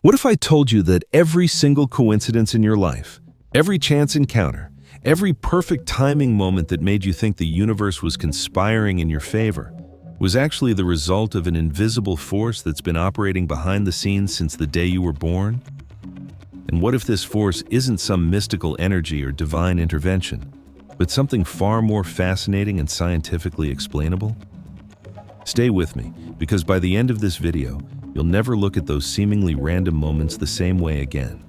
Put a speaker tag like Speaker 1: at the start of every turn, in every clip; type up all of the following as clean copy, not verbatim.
Speaker 1: What if I told you that every single coincidence in your life, every chance encounter, every perfect timing moment that made you think the universe was conspiring in your favor was actually the result of an invisible force that's been operating behind the scenes since the day you were born? And what if this force isn't some mystical energy or divine intervention, but something far more fascinating and scientifically explainable? Stay with me, because by the end of this video, you'll never look at those seemingly random moments the same way again.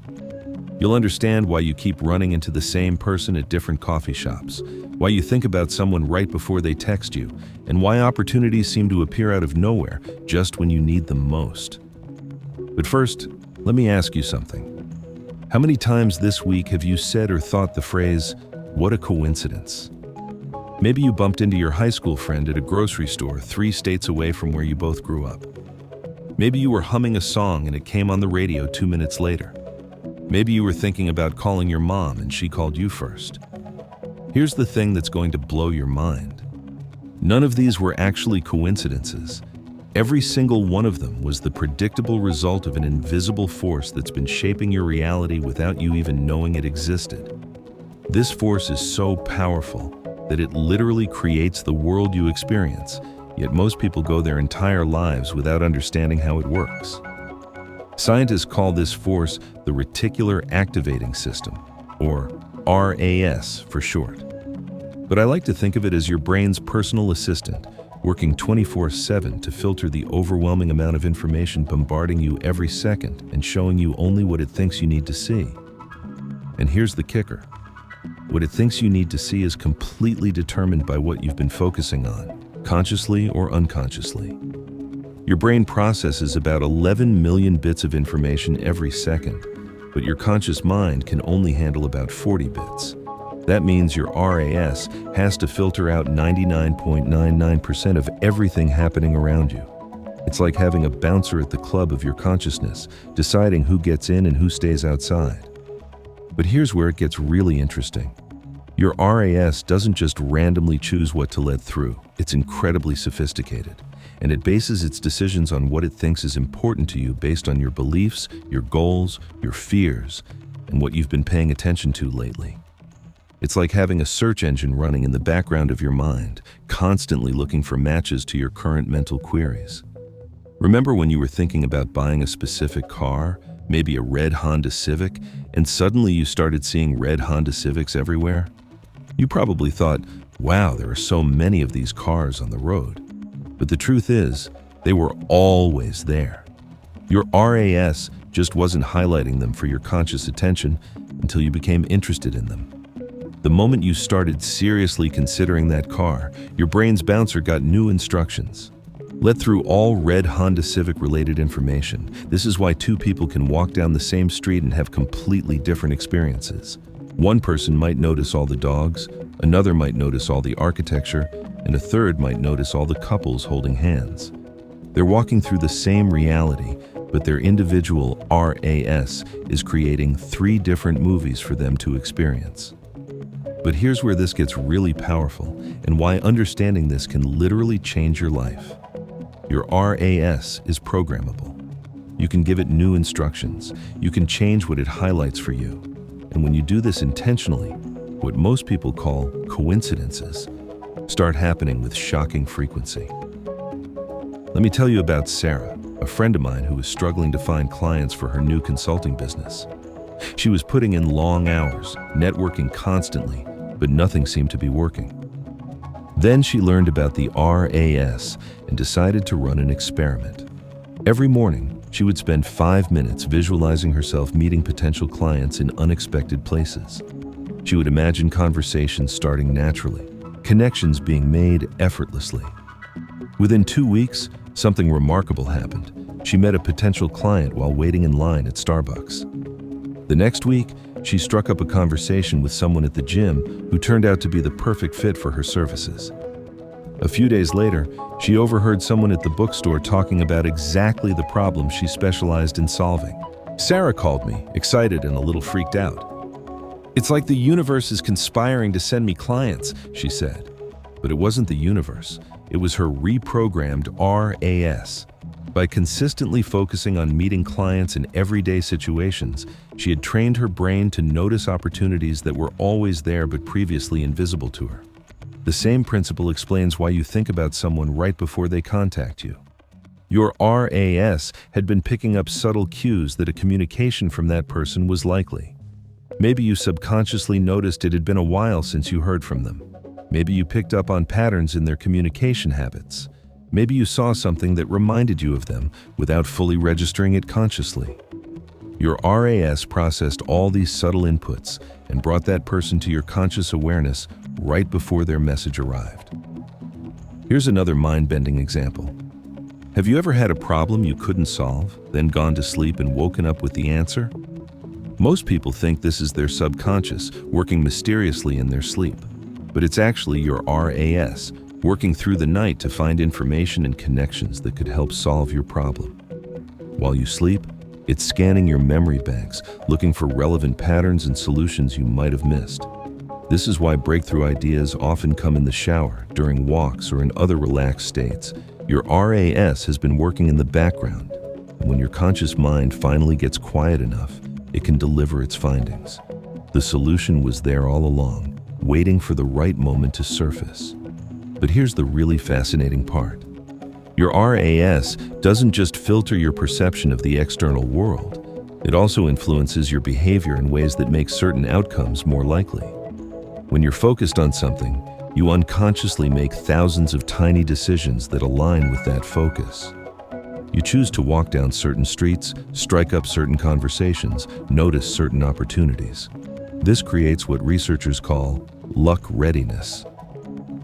Speaker 1: You'll understand why you keep running into the same person at different coffee shops, why you think about someone right before they text you, and why opportunities seem to appear out of nowhere just when you need them most. But first, let me ask you something. How many times this week have you said or thought the phrase, "What a coincidence"? Maybe you bumped into your high school friend at a grocery store 3 states away from where you both grew up. Maybe you were humming a song and it came on the radio 2 minutes later. Maybe you were thinking about calling your mom and she called you first. Here's the thing that's going to blow your mind. None of these were actually coincidences. Every single one of them was the predictable result of an invisible force that's been shaping your reality without you even knowing it existed. This force is so powerful that it literally creates the world you experience, yet most people go their entire lives without understanding how it works. Scientists call this force the Reticular Activating System, or RAS for short. But I like to think of it as your brain's personal assistant, working 24/7 to filter the overwhelming amount of information bombarding you every second and showing you only what it thinks you need to see. And here's the kicker. What it thinks you need to see is completely determined by what you've been focusing on, consciously or unconsciously. Your brain processes about 11 million bits of information every second, but your conscious mind can only handle about 40 bits. That means your RAS has to filter out 99.99% of everything happening around you. It's like having a bouncer at the club of your consciousness, deciding who gets in and who stays outside. But here's where it gets really interesting. Your RAS doesn't just randomly choose what to let through. It's incredibly sophisticated, and it bases its decisions on what it thinks is important to you based on your beliefs, your goals, your fears, and what you've been paying attention to lately. It's like having a search engine running in the background of your mind, constantly looking for matches to your current mental queries. Remember when you were thinking about buying a specific car, maybe a red Honda Civic, and suddenly you started seeing red Honda Civics everywhere? You probably thought, wow, there are so many of these cars on the road. But the truth is, they were always there. Your RAS just wasn't highlighting them for your conscious attention until you became interested in them. The moment you started seriously considering that car, your brain's bouncer got new instructions. Let through all red Honda Civic related information. This is why 2 people can walk down the same street and have completely different experiences. One person might notice all the dogs, another might notice all the architecture, and a third might notice all the couples holding hands. They're walking through the same reality, but their individual RAS is creating 3 different movies for them to experience. But here's where this gets really powerful, and why understanding this can literally change your life. Your RAS is programmable. You can give it new instructions. You can change what it highlights for you. And when you do this intentionally, what most people call coincidences start happening with shocking frequency. Let me tell you about Sarah, a friend of mine who was struggling to find clients for her new consulting business. She was putting in long hours, networking constantly, but nothing seemed to be working. Then she learned about the RAS and decided to run an experiment. Every morning, she would spend 5 minutes visualizing herself meeting potential clients in unexpected places. She would imagine conversations starting naturally, connections being made effortlessly. Within 2 weeks, something remarkable happened. She met a potential client while waiting in line at Starbucks. The next week, she struck up a conversation with someone at the gym who turned out to be the perfect fit for her services. A few days later, she overheard someone at the bookstore talking about exactly the problem she specialized in solving. Sarah called me, excited and a little freaked out. "It's like the universe is conspiring to send me clients," she said. But it wasn't the universe. It was her reprogrammed RAS. By consistently focusing on meeting clients in everyday situations, she had trained her brain to notice opportunities that were always there but previously invisible to her. The same principle explains why you think about someone right before they contact you. Your RAS had been picking up subtle cues that a communication from that person was likely. Maybe you subconsciously noticed it had been a while since you heard from them. Maybe you picked up on patterns in their communication habits. Maybe you saw something that reminded you of them without fully registering it consciously. Your RAS processed all these subtle inputs and brought that person to your conscious awareness right before their message arrived. Here's another mind-bending example. Have you ever had a problem you couldn't solve, then gone to sleep and woken up with the answer? Most people think this is their subconscious working mysteriously in their sleep, but it's actually your RAS working through the night to find information and connections that could help solve your problem. While you sleep, it's scanning your memory banks, looking for relevant patterns and solutions you might have missed. This is why breakthrough ideas often come in the shower, during walks, or in other relaxed states. Your RAS has been working in the background, and when your conscious mind finally gets quiet enough, it can deliver its findings. The solution was there all along, waiting for the right moment to surface. But here's the really fascinating part. Your RAS doesn't just filter your perception of the external world, it also influences your behavior in ways that make certain outcomes more likely. When you're focused on something, you unconsciously make thousands of tiny decisions that align with that focus. You choose to walk down certain streets, strike up certain conversations, notice certain opportunities. This creates what researchers call luck readiness.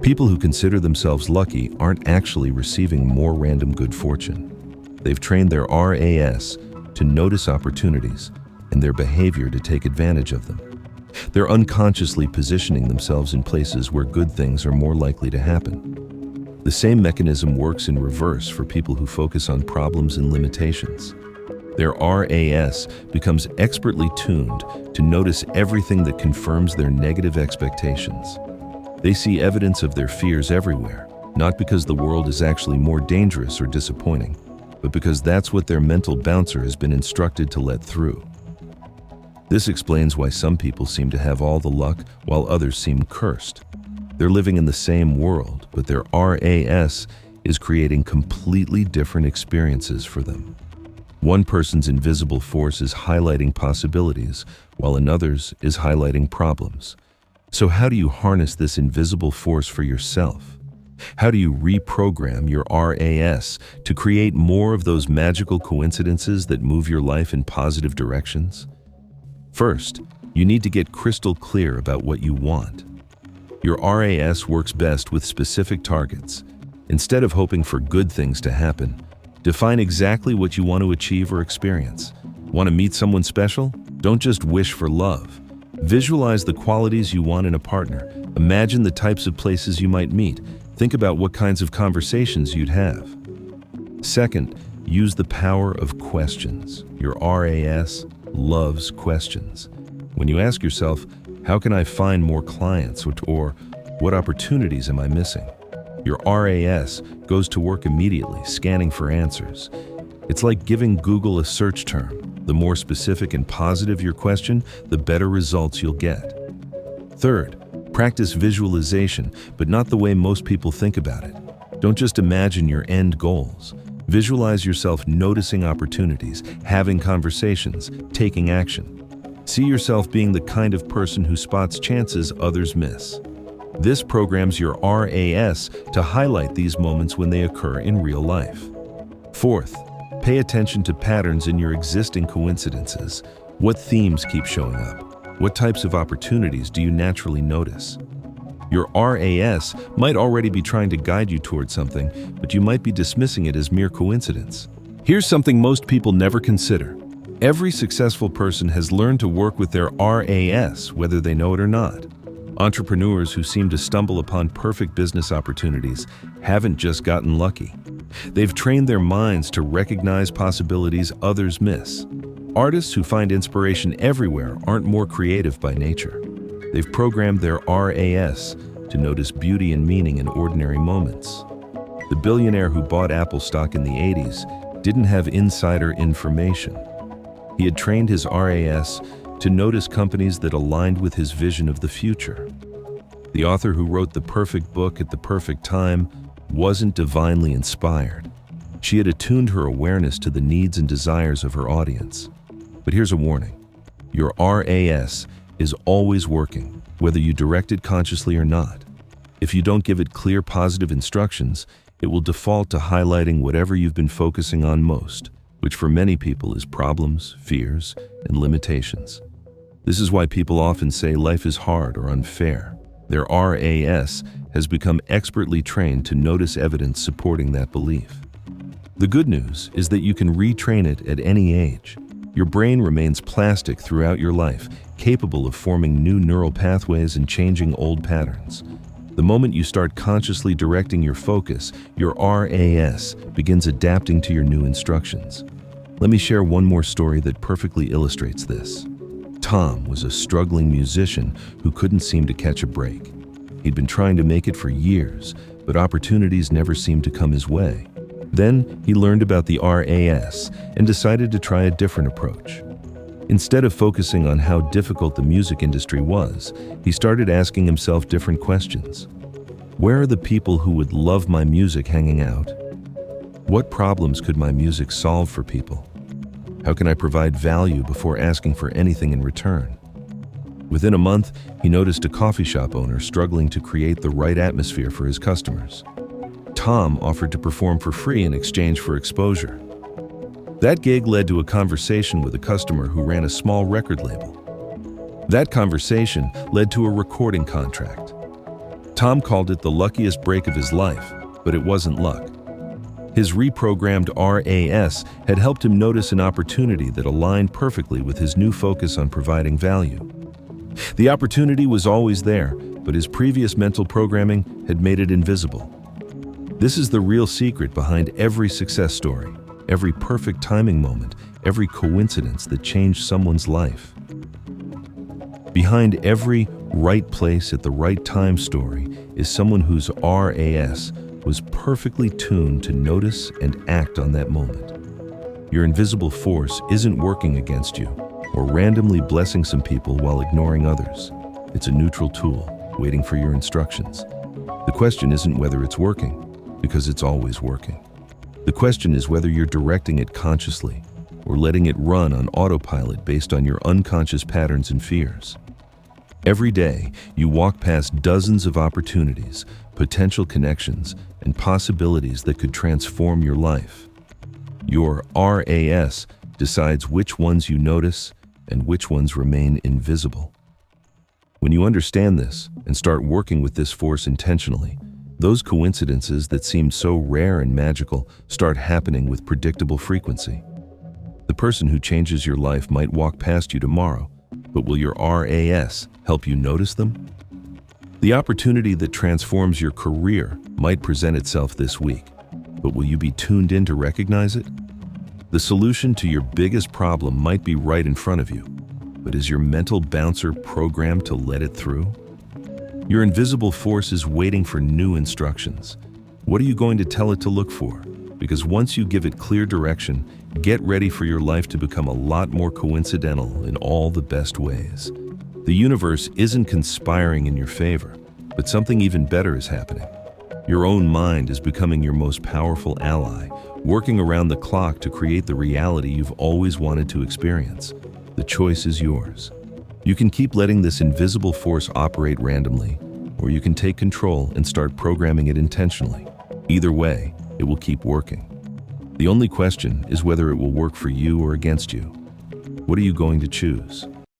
Speaker 1: People who consider themselves lucky aren't actually receiving more random good fortune. They've trained their RAS to notice opportunities and their behavior to take advantage of them. They're unconsciously positioning themselves in places where good things are more likely to happen. The same mechanism works in reverse for people who focus on problems and limitations. Their RAS becomes expertly tuned to notice everything that confirms their negative expectations. They see evidence of their fears everywhere, not because the world is actually more dangerous or disappointing, but because that's what their mental bouncer has been instructed to let through. This explains why some people seem to have all the luck while others seem cursed. They're living in the same world, but their RAS is creating completely different experiences for them. One person's invisible force is highlighting possibilities, while another's is highlighting problems. So how do you harness this invisible force for yourself? How do you reprogram your RAS to create more of those magical coincidences that move your life in positive directions? First, you need to get crystal clear about what you want. Your RAS works best with specific targets. Instead of hoping for good things to happen, define exactly what you want to achieve or experience. Want to meet someone special? Don't just wish for love. Visualize the qualities you want in a partner. Imagine the types of places you might meet. Think about what kinds of conversations you'd have. Second, use the power of questions. Your RAS loves questions. When you ask yourself, how can I find more clients, or what opportunities am I missing? Your RAS goes to work immediately, scanning for answers. It's like giving Google a search term. The more specific and positive your question, the better results you'll get. Third, practice visualization, but not the way most people think about it. Don't just imagine your end goals. Visualize yourself noticing opportunities, having conversations, taking action. See yourself being the kind of person who spots chances others miss. This programs your RAS to highlight these moments when they occur in real life. Fourth, pay attention to patterns in your existing coincidences. What themes keep showing up? What types of opportunities do you naturally notice? Your RAS might already be trying to guide you towards something, but you might be dismissing it as mere coincidence. Here's something most people never consider. Every successful person has learned to work with their RAS, whether they know it or not. Entrepreneurs who seem to stumble upon perfect business opportunities haven't just gotten lucky. They've trained their minds to recognize possibilities others miss. Artists who find inspiration everywhere aren't more creative by nature. They've programmed their RAS to notice beauty and meaning in ordinary moments. The billionaire who bought Apple stock in the 80s didn't have insider information. He had trained his RAS to notice companies that aligned with his vision of the future. The author who wrote the perfect book at the perfect time wasn't divinely inspired. She had attuned her awareness to the needs and desires of her audience. But here's a warning. Your RAS is always working, whether you direct it consciously or not. If you don't give it clear, positive instructions, it will default to highlighting whatever you've been focusing on most, which for many people is problems, fears, and limitations. This is why people often say life is hard or unfair. Their RAS has become expertly trained to notice evidence supporting that belief. The good news is that you can retrain it at any age. Your brain remains plastic throughout your life, capable of forming new neural pathways and changing old patterns. The moment you start consciously directing your focus, your RAS begins adapting to your new instructions. Let me share one more story that perfectly illustrates this. Tom was a struggling musician who couldn't seem to catch a break. He'd been trying to make it for years, but opportunities never seemed to come his way. Then he learned about the RAS and decided to try a different approach. Instead of focusing on how difficult the music industry was, he started asking himself different questions. Where are the people who would love my music hanging out? What problems could my music solve for people? How can I provide value before asking for anything in return? Within a month, he noticed a coffee shop owner struggling to create the right atmosphere for his customers. Tom offered to perform for free in exchange for exposure. That gig led to a conversation with a customer who ran a small record label. That conversation led to a recording contract. Tom called it the luckiest break of his life, but it wasn't luck. His reprogrammed RAS had helped him notice an opportunity that aligned perfectly with his new focus on providing value. The opportunity was always there, but his previous mental programming had made it invisible. This is the real secret behind every success story, every perfect timing moment, every coincidence that changed someone's life. Behind every right place at the right time story is someone whose RAS was perfectly tuned to notice and act on that moment. Your invisible force isn't working against you or randomly blessing some people while ignoring others. It's a neutral tool, waiting for your instructions. The question isn't whether it's working, because it's always working. The question is whether you're directing it consciously or letting it run on autopilot based on your unconscious patterns and fears. Every day, you walk past dozens of opportunities, potential connections, and possibilities that could transform your life. Your RAS decides which ones you notice and which ones remain invisible. When you understand this and start working with this force intentionally, those coincidences that seemed so rare and magical start happening with predictable frequency. The person who changes your life might walk past you tomorrow, but will your RAS help you notice them? The opportunity that transforms your career might present itself this week, but will you be tuned in to recognize it? The solution to your biggest problem might be right in front of you, but is your mental bouncer programmed to let it through? Your invisible force is waiting for new instructions. What are you going to tell it to look for? Because once you give it clear direction, get ready for your life to become a lot more coincidental in all the best ways. The universe isn't conspiring in your favor, but something even better is happening. Your own mind is becoming your most powerful ally, working around the clock to create the reality you've always wanted to experience. The choice is yours. You can keep letting this invisible force operate randomly, or you can take control and start programming it intentionally. Either way, it will keep working. The only question is whether it will work for you or against you. What are you going to choose?